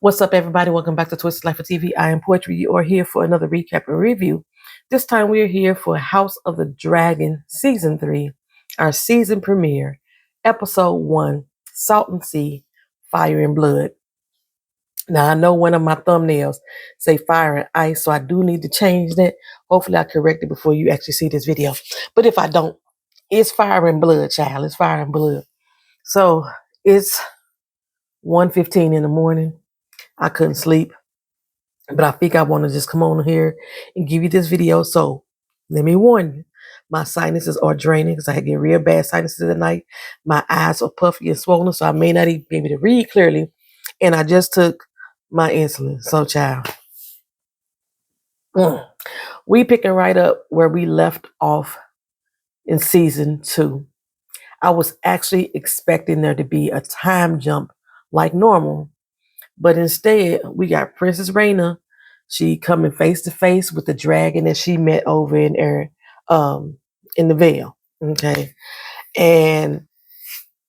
What's up, everybody? Welcome back to Twisted Life of TV. I am Poetry. You are here for another recap and review. This time we are here for House of the Dragon Season 3, our season premiere, Episode 1, Salt and Sea, Fire and Blood. Now, I know one of my thumbnails say Fire and Ice, so I do need to change that. Hopefully, I correct it before you actually see this video. But if I don't, it's Fire and Blood, child. It's Fire and Blood. So, it's 1:15 in the morning. I couldn't sleep. But I think I want to just come on here and give you this video. So let me warn you, my sinuses are draining because I had real bad sinuses at night. My eyes are puffy and swollen, so I may not even be able to read clearly. And I just took my insulin. So, child, we picking right up where we left off in season 2. I was actually expecting there to be a time jump like normal. But instead, we got Princess Rhaenyra. She coming face to face with the dragon that she met over in the Vale. Okay. And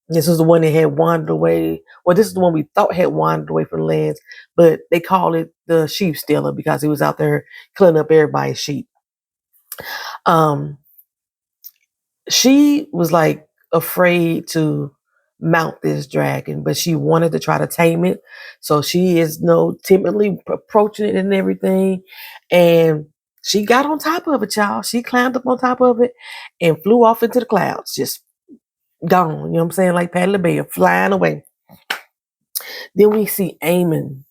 this is the one that had wandered away. Well, this is the one we thought had wandered away from the lands, but they call it the sheep stealer because he was out there cleaning up everybody's sheep. She was like afraid to mount this dragon, but she wanted to try to tame it. So she is timidly approaching it and everything. And she got on top of it, y'all. She climbed up on top of it and flew off into the clouds, just gone. You know what I'm saying? Like Patty LaBelle, flying away. Then we see Aemon.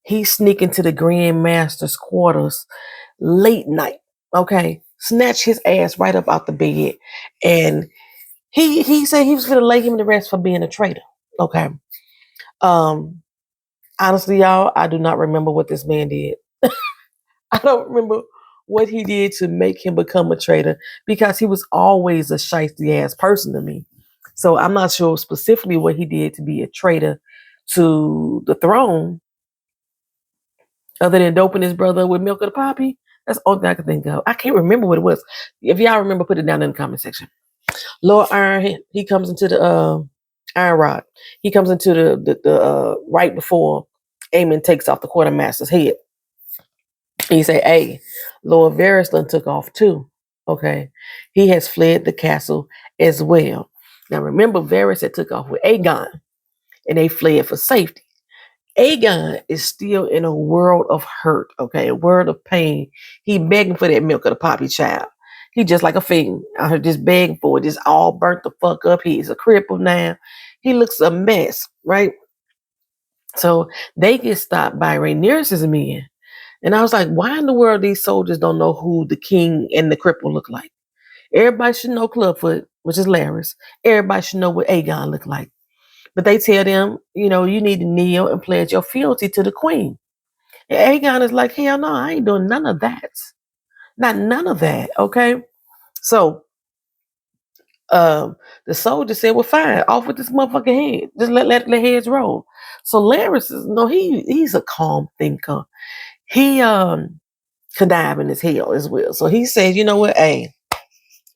He sneak into the Grand Master's quarters late night. Okay. Snatch his ass right up out the bed. And he said he was going to lay him to rest for being a traitor. Okay. Honestly, y'all, I do not remember what this man did. I don't remember what he did to make him become a traitor because he was always a shiesty ass person to me. So I'm not sure specifically what he did to be a traitor to the throne, other than doping his brother with milk of the poppy. That's the only thing I can think of. I can't remember what it was. If y'all remember, put it down in the comment section. Lord Iron, he comes into the Iron Rod. He comes into the right before Aemon takes off the quartermaster's head. He say, "Hey, Lord Varys done took off too. Okay, he has fled the castle as well." Now remember, Varys had took off with Aegon, and they fled for safety. Aegon is still in a world of hurt, okay, a world of pain. He begging for that milk of the poppy, child. He just like a fiend out here just begging for it, just all burnt the fuck up. He's a cripple now. He looks a mess, right? So they get stopped by Rhaenyra's men. And I was like, why in the world these soldiers don't know who the king and the cripple look like? Everybody should know Clubfoot, which is Larys. Everybody should know what Aegon look like. But they tell them, you need to kneel and pledge your fealty to the queen. And Aegon is like, hell no, I ain't doing none of that. Not none of that, okay? So the soldier said, well, fine, off with this motherfucking head. Just let the heads roll. So Larys is, he's a calm thinker. He conniving as hell as well. So he says, you know what, hey,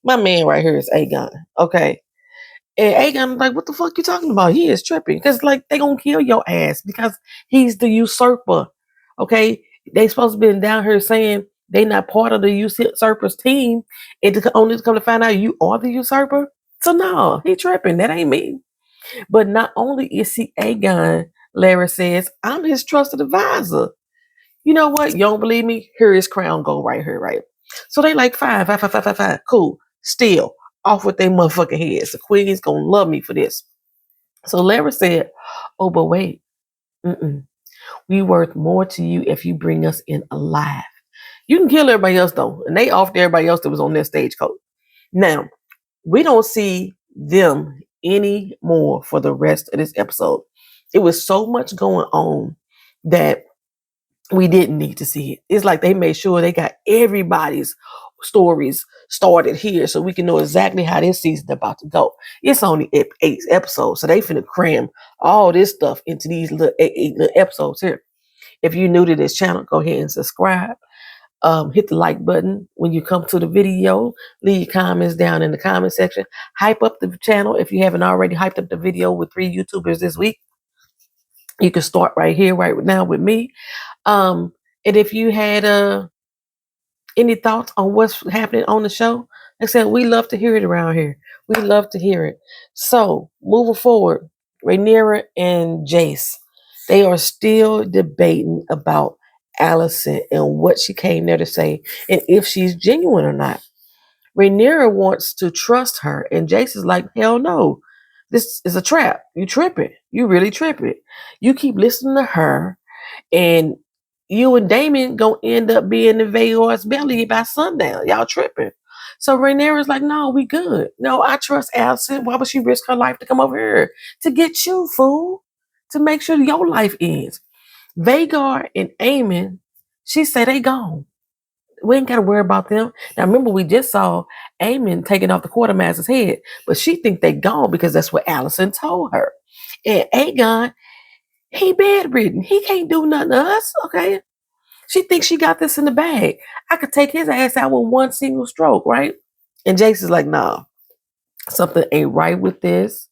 my man right here is Aegon, okay? And Aegon like, what the fuck you talking about? He is tripping. Because, like, they gonna kill your ass because he's the usurper. Okay? They supposed to be down here saying they not part of the usurper's team. And only to come to find out you are the usurper. So no, he tripping. That ain't me. But not only is he Aegon, Larry says, I'm his trusted advisor. You know what? You don't believe me? Here is crown gold right here, right? So they like, fine. Cool. Still, off with their motherfucking heads. The queen's gonna love me for this. So Larry said, oh, but wait. We worth more to you if you bring us in alive. You can kill everybody else, though. And they offed everybody else that was on their stagecoach. Now, we don't see them anymore for the rest of this episode. It was so much going on that we didn't need to see it. It's like they made sure they got everybody's stories started here so we can know exactly how this season's about to go. It's only 8 episodes, so they finna cram all this stuff into these little 8 little episodes here. If you're new to this channel, go ahead and subscribe. Hit the like button when you come to the video. Leave comments down in the comment section. Hype up the channel if you haven't already hyped up the video with 3 YouTubers this week. You can start right here, right now with me. And if you had any thoughts on what's happening on the show, like I said, we love to hear it around here. We love to hear it. So moving forward, Rhaenyra and Jace, they are still debating about Alicent and what she came there to say and if she's genuine or not. Rhaenyra wants to trust her, and Jace is like, hell no. This is a trap. You tripping. You really tripping. You keep listening to her, and you and Damon gonna end up being in Vayor's belly by sundown. Y'all tripping. So Rhaenyra's like, no, we good. No, I trust Alicent. Why would she risk her life to come over here? To get you, fool. To make sure your life ends. Vagar and Aemon, she said they gone. We ain't got to worry about them. Now, remember, we just saw Aemon taking off the quartermaster's head, but she think they gone because that's what Alicent told her. And Aegon, he bedridden. He can't do nothing to us, okay? She thinks she got this in the bag. I could take his ass out with one single stroke, right? And Jace is like, nah, something ain't right with this.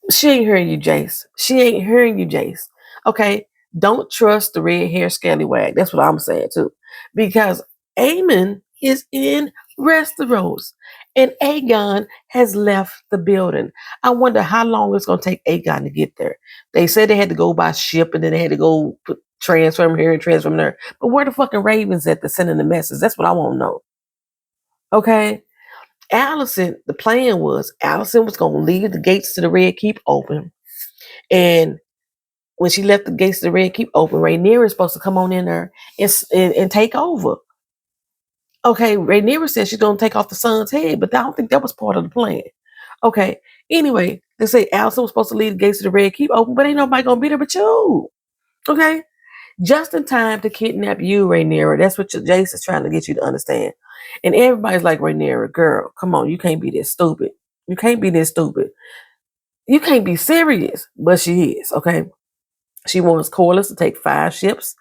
She ain't hearing you, Jace. She ain't hearing you, Jace. Okay? Don't trust the red hair scallywag. That's what I'm saying, too. Because Aemon is in Westeros. And Aegon has left the building. I wonder how long it's going to take Aegon to get there. They said they had to go by ship and then they had to go transfer him here and transfer him there. But where the fucking Ravens at to sending the message? That's what I want to know. Okay? Alicent, the plan was Alicent was going to leave the gates to the Red Keep open. And when she left the gates to the Red Keep open, Rhaenyra is supposed to come on in there and take over. Okay, Rhaenyra said she's going to take off the son's head, but I don't think that was part of the plan. Okay, anyway, they say Alicent was supposed to leave the gates to the Red Keep open, but ain't nobody going to be there but you. Okay? Just in time to kidnap you, Rhaenyra. That's what Jace is trying to get you to understand. And everybody's like, Rhaenyra, girl, come on, you can't be this stupid. You can't be this stupid. You can't be serious. But she is, okay? She wants Corlys to take 5 ships,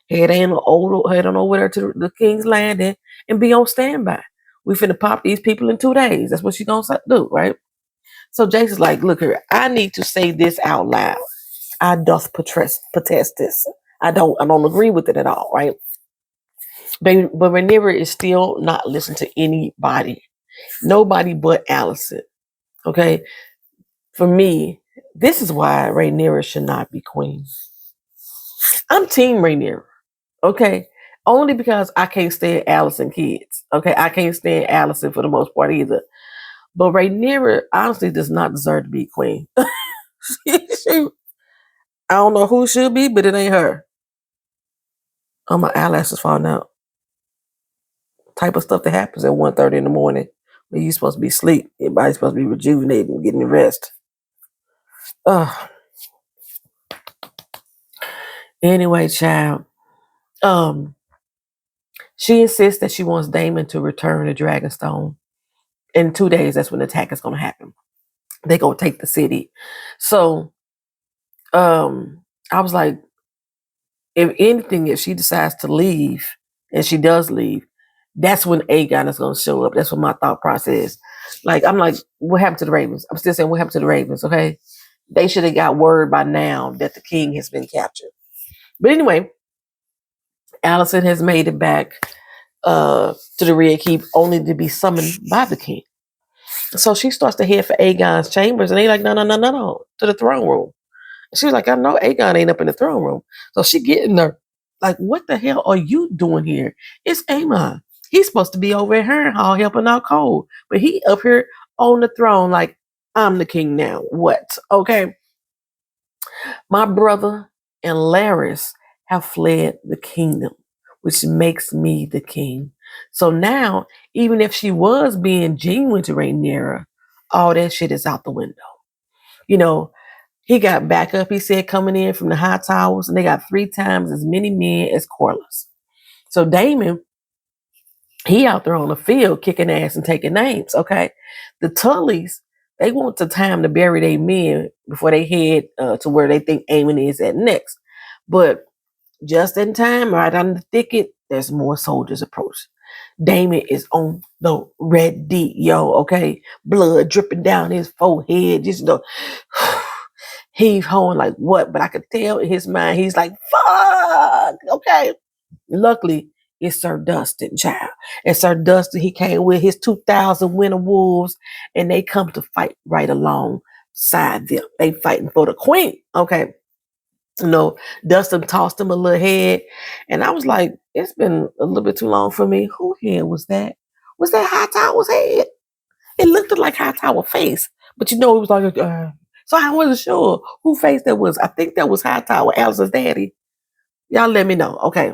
head on over there to the King's Landing and be on standby. We finna pop these people in 2 days. That's what she gonna do, right? So Jace is like, look here, I need to say this out loud. I doth protest this. I don't agree with it at all, right? But Rhaenyra is still not listening to anybody. Nobody but Alicent. Okay? For me, this is why Rhaenyra should not be queen. I'm team Rhaenyra. Okay? Only because I can't stand Alicent kids. Okay? I can't stand Alicent for the most part either. But Rhaenyra honestly does not deserve to be queen. I don't know who should be, but it ain't her. Oh, my eyelashes falling out. Type of stuff that happens at 1:30 in the morning when you're supposed to be asleep. Everybody's supposed to be rejuvenated and getting rest. Anyway, child. She insists that she wants Daemon to return to Dragonstone. In 2 days, that's when the attack is going to happen. They're going to take the city. So, I was like, if anything, if she decides to leave, and she does leave, that's when Aegon is going to show up. That's what my thought process is. Like, I'm like, what happened to the Ravens? I'm still saying, what happened to the Ravens, okay? They should have got word by now that the king has been captured. But anyway, Alicent has made it back to the Red Keep only to be summoned by the king. So she starts to head for Aegon's chambers, and they like, no, to the throne room. She was like, I know Aegon ain't up in the throne room. So she getting there, like, what the hell are you doing here? It's Aemon. He's supposed to be over at Harrenhal helping out Cole. But he up here on the throne like, I'm the king now. What? Okay. My brother and Larys have fled the kingdom, which makes me the king. So now, even if she was being genuine to Rhaenyra, all that shit is out the window. You know, he got backup, he said, coming in from the high towers, and they got 3 times as many men as Corlys. So Daemon, he out there on the field kicking ass and taking names, okay? The Tullys, they want the time to bury their men before they head to where they think Aemon is at next. But just in time, right on the thicket, there's more soldiers approach. Daemon is on the red D, yo, okay? Blood dripping down his forehead, just He's hoeing like what? But I could tell in his mind, he's like, fuck, okay. Luckily, it's Sir Dustin, child. And Sir Dustin, he came with his 2,000 winter wolves, and they come to fight right alongside them. They fighting for the queen, okay. Dustin tossed him a little head, and I was like, it's been a little bit too long for me. Who head was that? Was that Hightower's head? It looked like Hightower's face, but it was like, so I wasn't sure who face that was. I think that was Hightower, Alice's daddy. Y'all let me know, okay.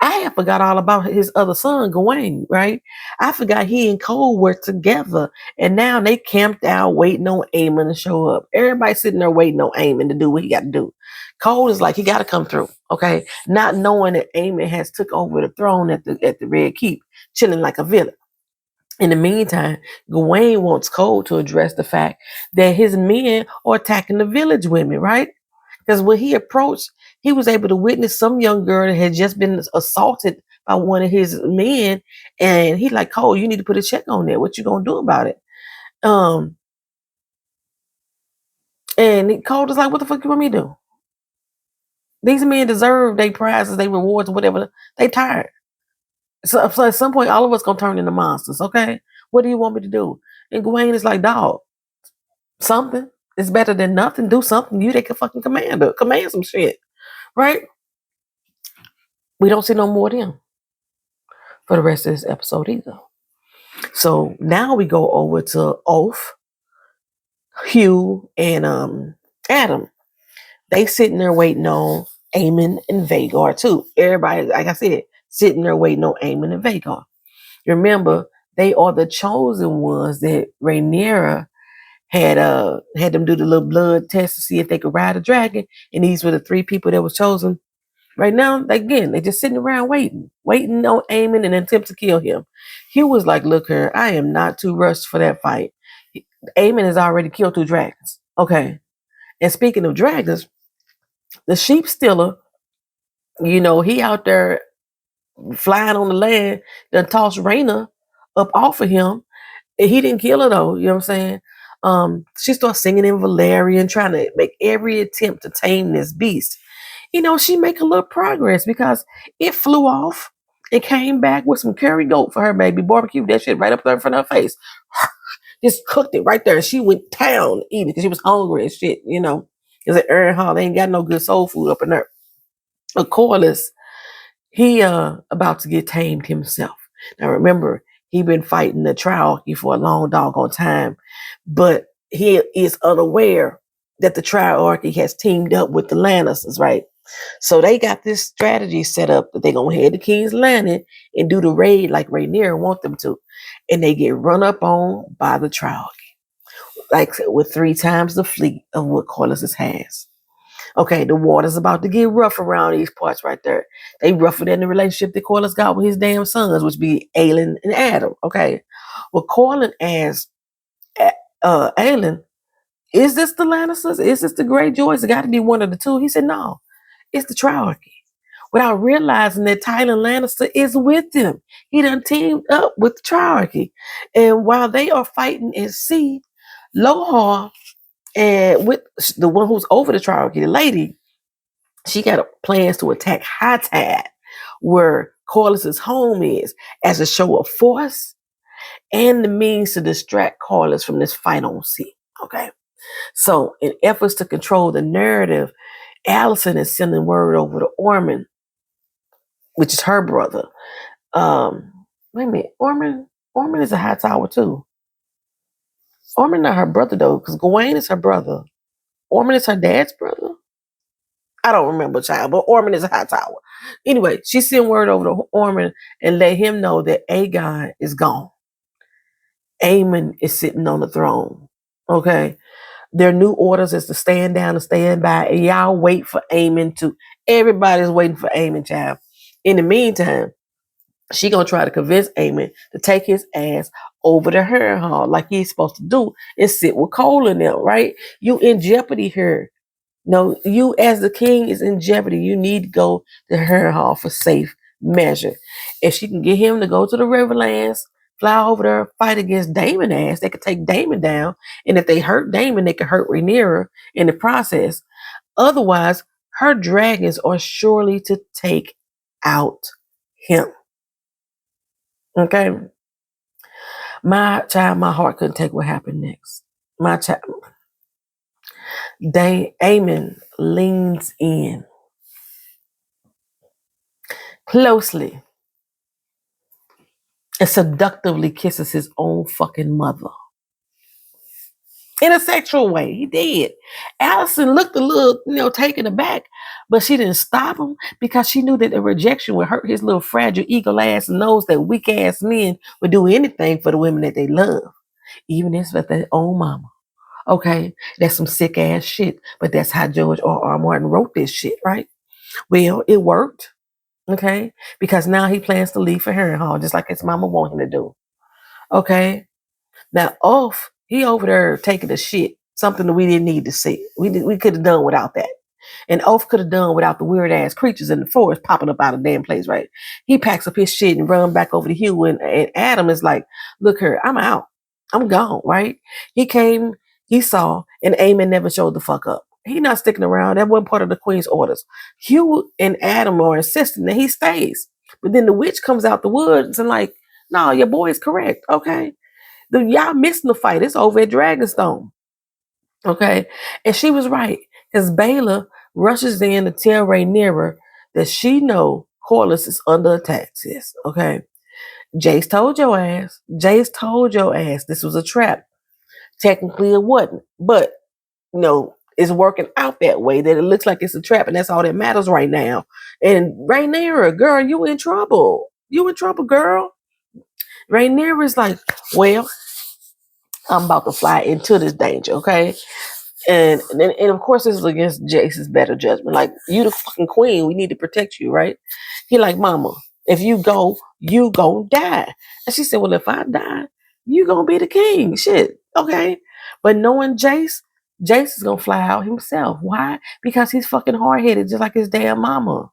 I had forgot all about his other son, Gawain, right? I forgot he and Cole were together, and now they camped out waiting on Aemon to show up. Everybody sitting there waiting on Aemon to do what he got to do. Cole is like, he got to come through, okay? Not knowing that Aemon has took over the throne at the Red Keep, chilling like a villain. In the meantime, Gawain wants Cole to address the fact that his men are attacking the village women, right? Because when he approached, he was able to witness some young girl that had just been assaulted by one of his men. And he like, Cole, you need to put a check on that. What you gonna do about it? And Cole was like, what the fuck you want me to do? These men deserve their prizes, their rewards, whatever. They tired. So at some point, all of us gonna turn into monsters, okay? What do you want me to do? And Gawain is like, dog, something. It's better than nothing. Do something. You take a fucking commander. Command some shit. Right? We don't see no more of them for the rest of this episode either. So now we go over to Oath, Hugh, and Adam. They sitting there waiting on Aemon and Vhagar too. Everybody, like I said, sitting there waiting on Aemon and Vhagar. Remember, they are the chosen ones that Rhaenyra had them do the little blood test to see if they could ride a dragon. And these were the 3 people that was chosen. Right now, again, they just sitting around waiting on Aemon and attempt to kill him. He was like, look here, I am not too rushed for that fight. Aemon has already killed 2 dragons. Okay. And speaking of dragons, the sheep stealer, he out there flying on the land, done tossed Rhaenyra up off of him. And he didn't kill her though, you know what I'm saying? She starts singing in Valerian, trying to make every attempt to tame this beast. She make a little progress because it flew off and came back with some curry goat for her baby, barbecued that shit right up there in front of her face. Just cooked it right there. She went town eating because she was hungry and shit, Because at Erin Hall, they ain't got no good soul food up in there. But Corlys, he about to get tamed himself. Now remember, he been fighting the Triarcy for a long doggone time, but he is unaware that the Triarcy has teamed up with the Lannisters, right? So they got this strategy set up that they're going to head to King's Landing and do the raid like Rhaenyra want them to. And they get run up on by the Triarcy, like with 3 times the fleet of what Corlys has. Okay, the water's about to get rough around these parts right there. They rougher than the relationship that Corlys got with his damn sons, which be Aelin and Adam. Okay, well, Corlys asked Aelin, is this the Lannisters? Is this the Greyjoys? It got to be one of the 2. He said, no, it's the Triarcy. Without realizing that Tyrion Lannister is with them. He done teamed up with the Triarcy. And while they are fighting at sea, Lohar, and with the one who's over the Triarcy, the lady, she got plans to attack High Tide, where Corlys' home is, as a show of force and the means to distract Corlys from this fight on sea. Okay. So in efforts to control the narrative, Alicent is sending word over to Ormond, which is her brother. Wait a minute, Ormond is a Hightower too. Ormond not her brother though, because Gawain is her brother. Ormond is her dad's brother. I don't remember, child, but Ormond is a Hightower. Anyway, she sent word over to Ormond and let him know that Aegon is gone. Aemon is sitting on the throne. Okay. Their new orders is to stand down and stand by, and y'all wait for Aemon to. Everybody's waiting for Aemon, child. In the meantime, she gonna try to convince Aemon to take his ass over to Harrenhal like he's supposed to do and sit with Cole and them, right? You in jeopardy here. No, you as the king is in jeopardy. You need to go to Harrenhal for safe measure. If she can get him to go to the Riverlands, fly over there, fight against Daemon ass. They could take Daemon down. And if they hurt Daemon, they could hurt Rhaenyra in the process. Otherwise, her dragons are surely to take out him. Okay? My child, my heart couldn't take what happened next. My child, Aemon leans in closely and seductively kisses his own fucking mother. In a sexual way, he did. Alicent looked a little, taken aback, but she didn't stop him because she knew that the rejection would hurt his little fragile eagle ass and knows that weak ass men would do anything for the women that they love, even if it's their own mama. Okay, that's some sick ass shit, but that's how George R. Martin wrote this shit, right? Well, it worked, okay, because now he plans to leave for Harrenhal just like his mama wanted him to do. Okay, now he over there taking a shit, something that we didn't need to see. We could have done without that. And Oath could have done without the weird ass creatures in the forest popping up out of damn place, right? He packs up his shit and run back over to Hugh, and Adam is like, look here, I'm out. I'm gone, right? He came, he saw, and Aemon never showed the fuck up. He not sticking around. That wasn't part of the queen's orders. Hugh and Adam are insisting that he stays. But then the witch comes out the woods and like, no, your boy is correct, okay? Y'all missing the fight. It's over at Dragonstone. Okay? And she was right. Because Baela rushes in to tell Rhaenyra that she know Corlys is under attack, sis. Okay? Jace told your ass. Jace told your ass this was a trap. Technically it wasn't. But, it's working out that way, that it looks like it's a trap, and that's all that matters right now. And Rhaenyra, girl, you in trouble. You in trouble, girl. Rhaenyra's like, well, I'm about to fly into this danger, okay? And of course this is against Jace's better judgment. Like, you the fucking queen, we need to protect you, right? He like, mama, if you go, you gon' die. And she said, well, if I die, you gonna be the king. Shit, okay? But knowing Jace is gonna fly out himself. Why? Because he's fucking hard-headed, just like his damn mama.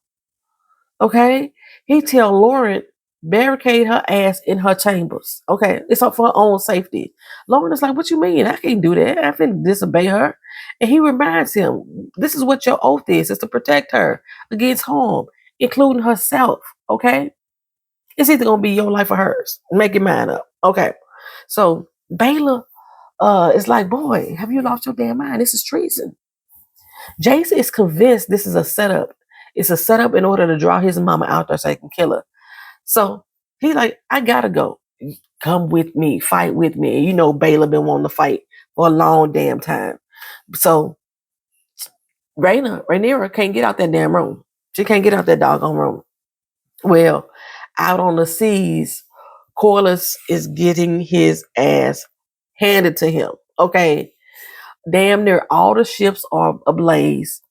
Okay? He tell Lauren, barricade her ass in her chambers. Okay? It's up for her own safety. Lauren is like, what you mean? I can't do that. I finna disobey her. And he reminds him, this is what your oath is to protect her against harm, including herself. Okay? It's either gonna be your life or hers. Make your mind up. Okay. So Baela is like, boy, have you lost your damn mind? This is treason. Jace is convinced this is a setup. It's a setup in order to draw his mama out there so he can kill her. So he like, I gotta go. Come with me, fight with me. And you know Baela been wanting to fight for a long damn time. So Rhaenyra can't get out that damn room. She can't get out that doggone room. Well, out on the seas, Corlys is getting his ass handed to him. Okay. Damn near all the ships are ablaze.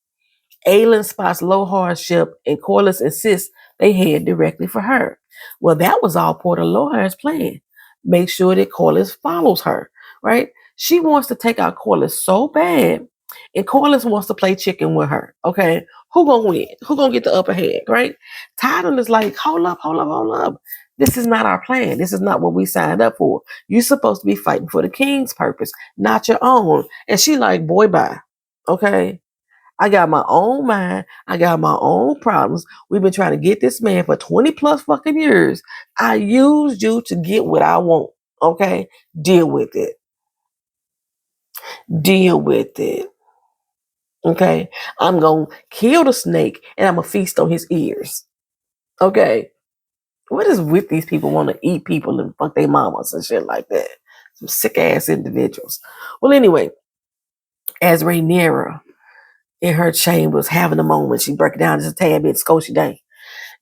Aelin spots Lohar's ship, and Corlys insists they head directly for her. Well, that was all part of Lohar's plan. Make sure that Corlys follows her, right? She wants to take out Corlys so bad, and Corlys wants to play chicken with her, okay? Who gonna win? Who gonna get the upper hand, right? Tyden is like, hold up. This is not our plan. This is not what we signed up for. You're supposed to be fighting for the king's purpose, not your own. And she like, boy, bye, okay? I got my own mind. I got my own problems. We've been trying to get this man for 20 plus fucking years. I used you to get what I want. Okay? Deal with it. Deal with it. Okay? I'm going to kill the snake and I'm going to feast on his ears. Okay? What is with these people want to eat people and fuck their mamas and shit like that? Some sick ass individuals. Well, anyway, as Rhaenyra in her chambers having a moment, she break it down just a tad bit, Scotia Day.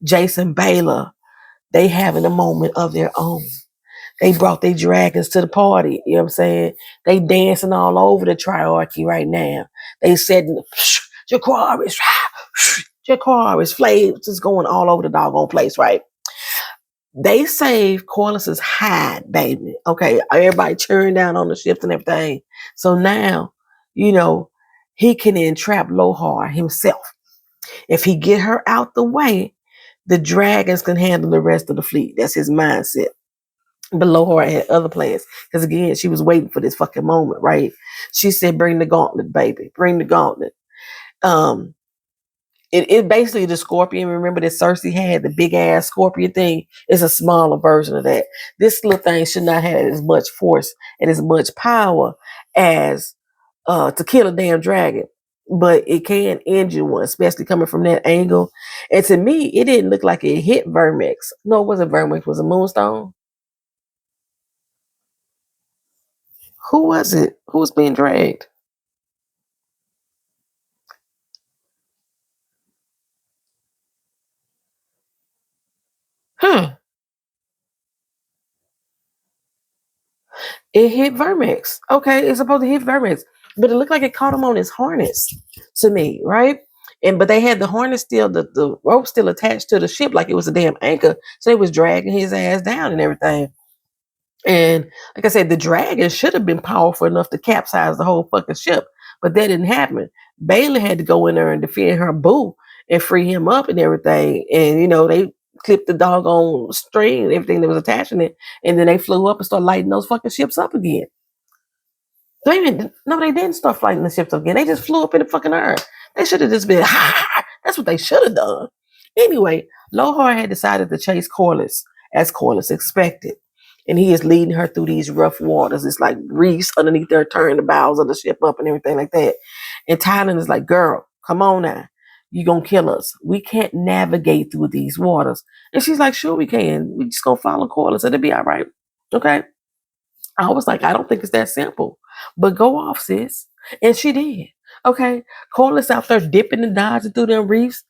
Jason Baela, they having a moment of their own. They brought their dragons to the party. You know what I'm saying? They dancing all over the Triarcy right now. They said, Jaquaris, flames is going all over the doggone place, right? They saved Corlys's hide, baby. Okay, everybody cheering down on the ships and everything. So now, he can entrap Lohar himself. If he get her out the way, the dragons can handle the rest of the fleet. That's his mindset. Below her had other plans. Because again, she was waiting for this fucking moment, right? She said, bring the gauntlet, baby. Bring the gauntlet. Um, it basically the scorpion. Remember that Cersei had the big ass scorpion thing? It's a smaller version of that. This little thing should not have as much force and as much power as to kill a damn dragon. But it can injure one, especially coming from that angle. And to me, it didn't look like it hit Vermex. No, it wasn't Vermex. It was a Moonstone. Who was it? Who was being dragged? Huh. It hit Vermex. Okay, it's supposed to hit Vermex. But it looked like it caught him on his harness to me, right? And but they had the harness still, the rope still attached to the ship like it was a damn anchor. So they was dragging his ass down and everything. And like I said, the dragon should have been powerful enough to capsize the whole fucking ship, but that didn't happen. Bailey had to go in there and defend her boo and free him up and everything. And they clipped the doggone string and everything that was attaching it, and then they flew up and started lighting those fucking ships up again. No, they didn't start fighting the ships again. They just flew up in the fucking air. They should have just been, ha! That's what they should have done. Anyway, Lohar had decided to chase Corlys, as Corlys expected. And he is leading her through these rough waters. It's like reefs underneath there, turning the bows of the ship up and everything like that. And Tynan is like, girl, come on now. You gonna kill us. We can't navigate through these waters. And she's like, sure we can. We just gonna follow Corlys. It'll be all right. Okay. I was like, I don't think it's that simple. But go off, sis. And she did. Okay. Corliss out there dipping and dodging through them reefs.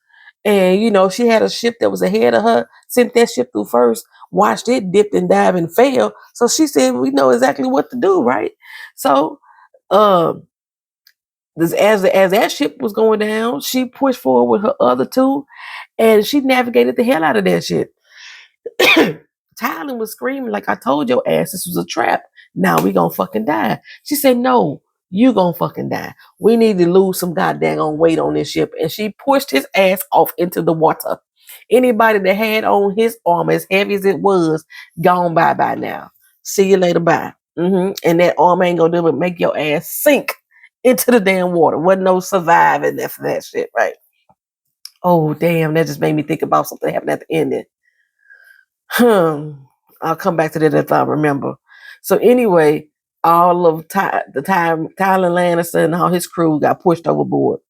And, she had a ship that was ahead of her, sent that ship through first, watched it dip and dive and fail. So she said, we know exactly what to do, right? So, as that ship was going down, she pushed forward with her other two, and she navigated the hell out of that shit. Tyler was screaming like, I told your ass this was a trap. Now we gonna fucking die. She said, no, you gonna fucking die. We need to lose some goddamn weight on this ship. And she pushed his ass off into the water. Anybody that had on his armor, as heavy as it was, gone by now. See you later, bye. And that armor ain't gonna do but make your ass sink into the damn water. Wasn't no surviving that for that shit, right? Oh, damn, that just made me think about something that happened at the end. I'll come back to that if I remember. So anyway, all of the time, Tyler Lannister and all his crew got pushed overboard.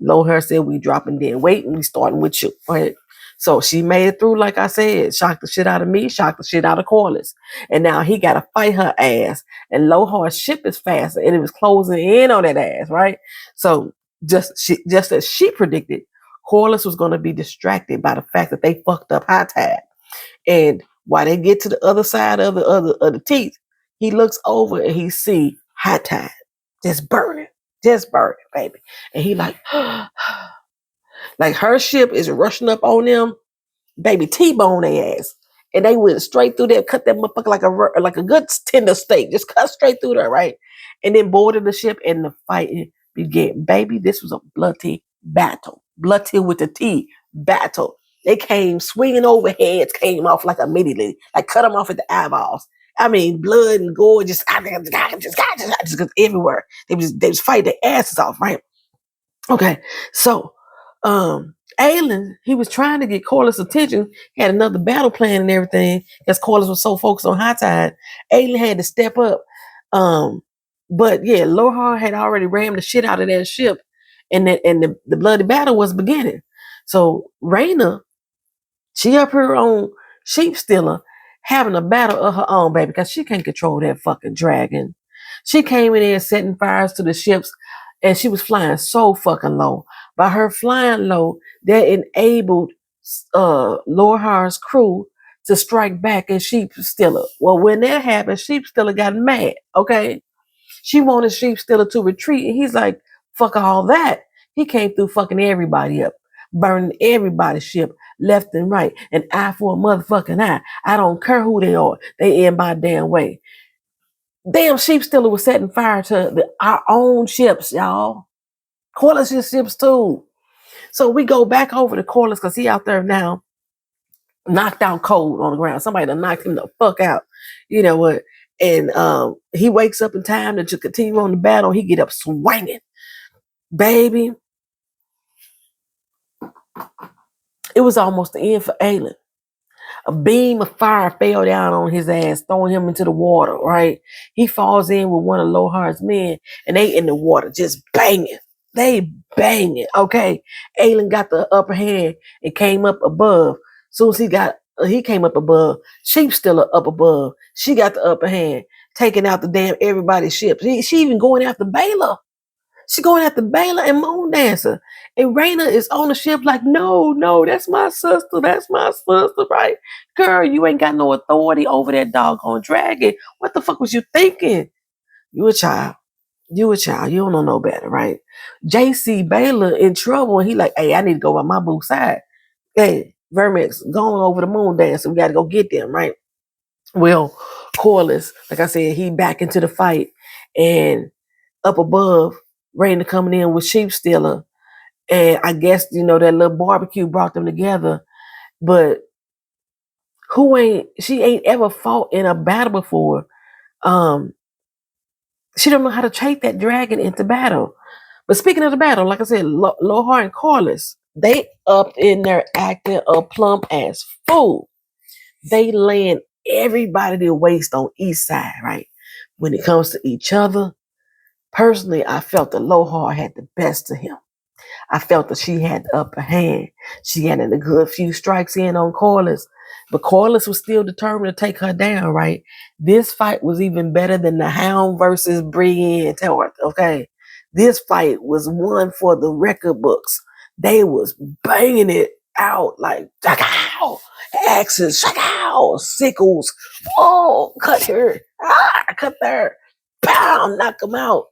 Loher said, we dropping dead weight and we starting with you. Right? So she made it through, like I said, shocked the shit out of me, shocked the shit out of Corliss. And now he got to fight her ass. And Lohar's ship is faster and it was closing in on that ass, right? So just as she predicted, Corliss was going to be distracted by the fact that they fucked up High Tide. And while they get to the other side of the teeth, he looks over and he see High Tide just burning, baby. And he like, like her ship is rushing up on them, baby, T-bone their ass. And they went straight through there, cut that motherfucker like a good tender steak, just cut straight through there, right? And then boarded the ship and the fighting began. Baby, this was a bloody battle. Bloody with the T, battle. They came swinging over heads, came off like immediately, like cut them off at the eyeballs. I mean, blood and gore just everywhere. They was fighting their asses off, right? Okay, so Aelin, he was trying to get Corliss' attention, had another battle plan and everything, because Corliss was so focused on High Tide. Aelin had to step up. But yeah, Lohar had already rammed the shit out of that ship, and the bloody battle was beginning. So Rhaenyra, she up here on Sheep Stealer having a battle of her own, baby, because she can't control that fucking dragon. She came in there setting fires to the ships, and she was flying so fucking low. By her flying low, that enabled Lohar's crew to strike back at Sheep Stealer. Well, when that happened, Sheep Stealer got mad, okay? She wanted Sheep Stealer to retreat, and he's like, fuck all that. He came through fucking everybody up, burning everybody's ship left and right, an eye for a motherfucking eye. I don't care who they are. They in my damn way. Damn Sheep Stealer was setting fire to our own ships, y'all. Corliss' ships too. So we go back over to Corliss because he out there now knocked out cold on the ground. Somebody done knocked him the fuck out. You know what? And he wakes up in time to continue on the battle. He get up swinging. Baby, it was almost the end for Aelin. A beam of fire fell down on his ass, throwing him into the water, right? He falls in with one of Lohar's men, and they in the water just banging. They banging, okay? Aelin got the upper hand and came up above. Soon as he came up above, Sheep's still up above. She got the upper hand, taking out the damn everybody's ship. She even going after Baylor. She going after Baylor and Moon Dancer. And Rhaenyra is on the ship like, no, that's my sister. That's my sister, right? Girl, you ain't got no authority over that doggone dragon. What the fuck was you thinking? You a child. You a child. You don't know no better, right? JC Baylor in trouble, and he like, hey, I need to go on my boo side. Hey, Vermex, going over the Moon Dancer. We got to go get them, right? Well, Corliss, like I said, he back into the fight. And up above, Raina coming in with Sheep Stealer. And I guess, that little barbecue brought them together. But she ain't ever fought in a battle before. She don't know how to take that dragon into battle. But speaking of the battle, like I said, Lohar and Corliss, they up in there acting a plump ass fool. They laying everybody to waste on each side, right? When it comes to each other, personally, I felt that Lohar had the best of him. I felt that she had the upper hand. She had a good few strikes in on Corliss, but Corliss was still determined to take her down, right? This fight was even better than the Hound versus Brienne Tarth, okay? This fight was one for the record books. They was banging it out like, shakaw, axes, shakaw, sickles, oh, cut her, cut there, pow, knock him out.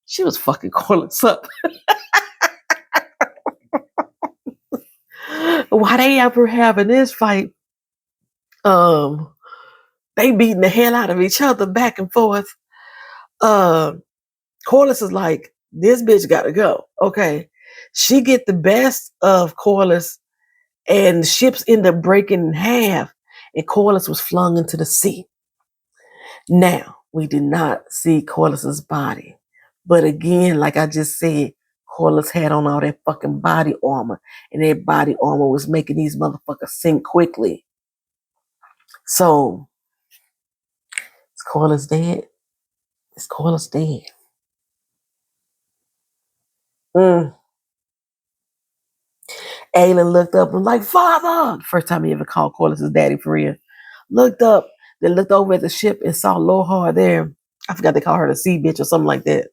She was fucking Corliss up. Why they ever having this fight, they beating the hell out of each other back and forth. Corliss is like, this bitch gotta go. Okay. She get the best of Corliss, and the ships end up breaking in half, and Corliss was flung into the sea. Now, we did not see Corliss's body. But again, like I just said, Corliss had on all that fucking body armor, and that body armor was making these motherfuckers sink quickly. So, is Corliss dead? Is Corliss dead? Aelin looked up and was like, Father! First time he ever called Corliss his daddy for real. Looked up, then looked over at the ship and saw Lohar there. I forgot they call her the sea bitch or something like that.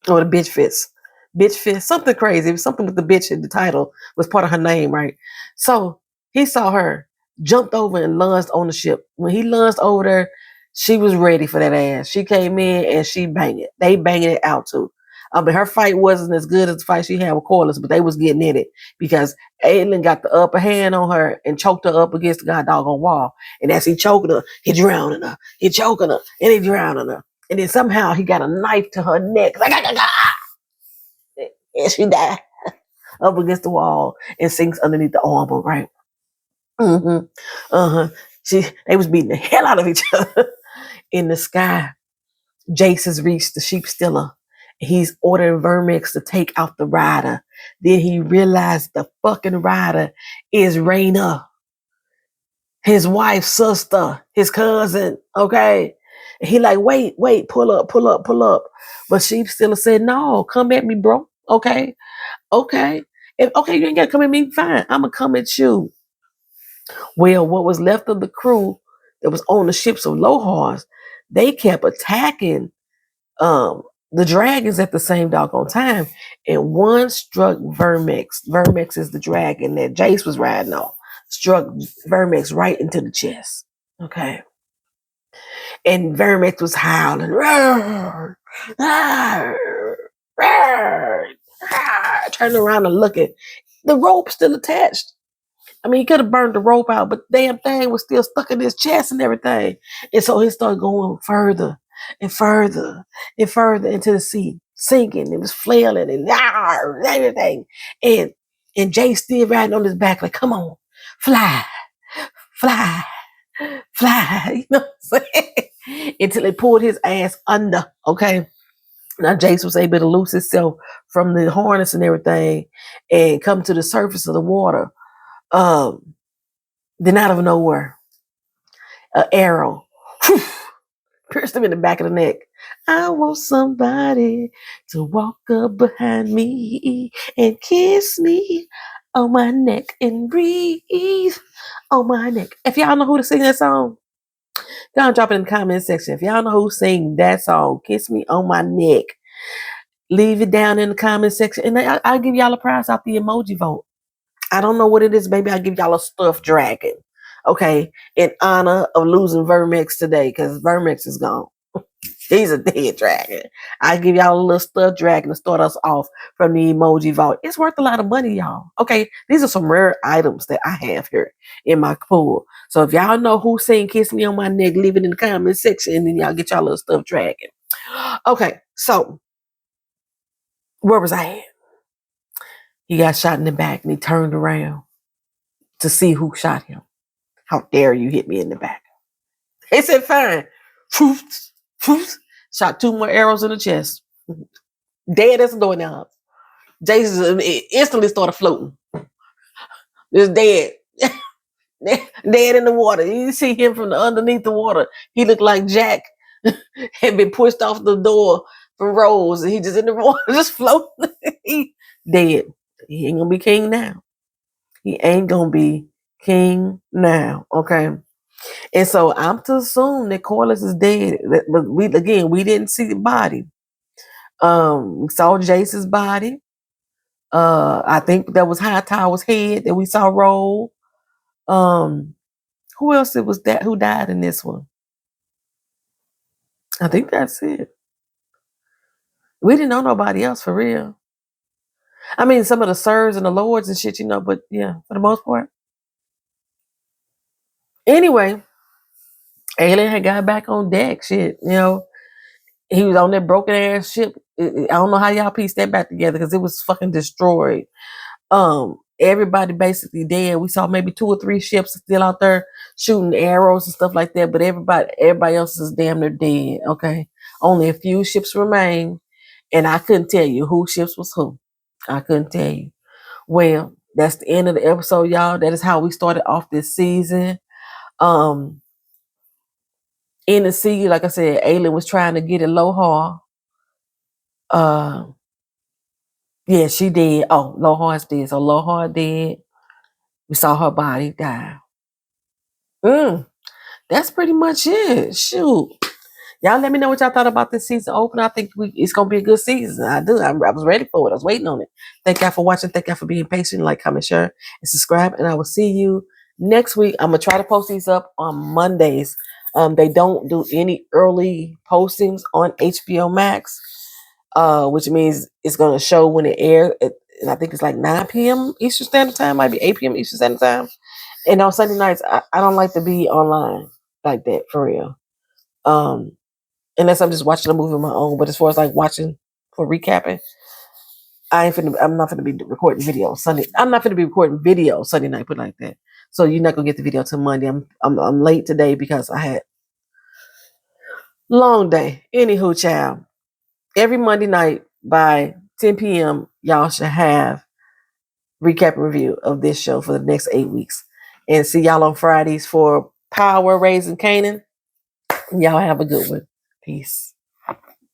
Or the bitch fist. Bitch fist. Something crazy. It was something with the bitch in the title was part of her name, right? So he saw her, jumped over and lunged on the ship. When he lunged over there, she was ready for that ass. She came in and she banged it. They banged it out too. But her fight wasn't as good as the fight she had with Corliss, but they was getting in it because Aelin got the upper hand on her and choked her up against the god doggone wall. And as he choking her, he drowning her. He choking her and he drowning her. And then somehow he got a knife to her neck. Like, and she died up against the wall and sinks underneath the armor, right? Mm-hmm. Uh-huh. They was beating the hell out of each other in the sky. Jace has reached the sheep stealer. He's ordering Vermex to take out the rider. Then he realized the fucking rider is Rhaenyra, his wife's sister, his cousin, okay? And he like, wait, pull up. But sheep stealer said, no, come at me, bro, okay? You ain't gotta come at me, fine. I'ma come at you. Well, what was left of the crew that was on the ships of Lohar's, they kept attacking the dragons at the same doggone time, and one struck Vermex. Vermex is the dragon that Jace was riding on. Struck Vermex right into the chest. Okay. And Vermex was howling. Roar, roar, roar, roar, turning around and looking. The rope still attached. I mean, he could have burned the rope out, but the damn thing was still stuck in his chest and everything. And so he started going further and further and further into the sea, sinking. It was flailing and everything. And Jay still riding on his back like, come on, fly. fly, fly, you know what I'm saying? Until it pulled his ass under, okay? Now Jace was able to loose himself from the harness and everything and come to the surface of the water. Then out of nowhere, an arrow whew, pierced him in the back of the neck. I want somebody to walk up behind me and kiss me on my neck and breathe on my neck. If y'all know who to sing that song, y'all drop it in the comment section. If y'all know who sing that song, Kiss Me on My Neck, leave it down in the comment section. And I'll give y'all a prize off the emoji vote. I don't know what it is. Maybe I'll give y'all a stuffed dragon. Okay. In honor of losing Vermex today, because Vermex is gone. He's a dead dragon. I give y'all a little stuffed dragon to start us off from the emoji vault. It's worth a lot of money, y'all. Okay, these are some rare items that I have here in my pool. So if y'all know who sang "Kiss Me on My Neck," leave it in the comment section, and then y'all get y'all little stuffed dragon. Okay, so where was I at? He got shot in the back, and he turned around to see who shot him. How dare you hit me in the back? He said, "Fine." Shot 2 more arrows in the chest. Dead as a doorknob. Jason instantly started floating. Just dead. Dead in the water. You see him from underneath the water. He looked like Jack had been pushed off the door from Rose, and he just in the water, just floating. He dead. He ain't gonna be king now. He ain't gonna be king now. Okay. And so I'm to assume that Corliss is dead. But we didn't see the body. We saw Jace's body. I think that was Hightower's head that we saw roll. Who else it was that who died in this one? I think that's it. We didn't know nobody else for real. I mean, some of the sirs and the lords and shit, but yeah, for the most part. Anyway, Alien had got back on deck. Shit, he was on that broken ass ship. I don't know how y'all pieced that back together because it was fucking destroyed. Everybody basically dead. We saw maybe 2 or 3 ships still out there shooting arrows and stuff like that, but everybody else is damn near dead. Okay, only a few ships remain, and I couldn't tell you who ships was who. I couldn't tell you. Well, that's the end of the episode, y'all. That is how we started off this season. In the sea, like I said, Ailey was trying to get Aloha. Yeah, she did. Oh, Lohar's dead. So Lohar dead. We saw her body die. That's pretty much it. Shoot. Y'all let me know what y'all thought about this season opener. I think it's going to be a good season. I do. I was ready for it. I was waiting on it. Thank y'all for watching. Thank y'all for being patient. Like, comment, share, and subscribe. And I will see you next week. I'm going to try to post these up on Mondays. They don't do any early postings on HBO Max, which means it's going to show when it airs. And I think it's like 9 p.m. Eastern Standard Time. Might be 8 p.m. Eastern Standard Time. And on Sunday nights, I don't like to be online like that, for real. Unless I'm just watching a movie on my own. But as far as like watching for recapping, I'm not gonna be recording video Sunday. I'm not gonna be recording video Sunday night, put it like that. So you're not gonna get the video till Monday. I'm late today because I had long day. Anywho, child. Every Monday night by 10 p.m., y'all should have recap and review of this show for the next 8 weeks. And see y'all on Fridays for Power Raising Canaan. Y'all have a good one. Peace.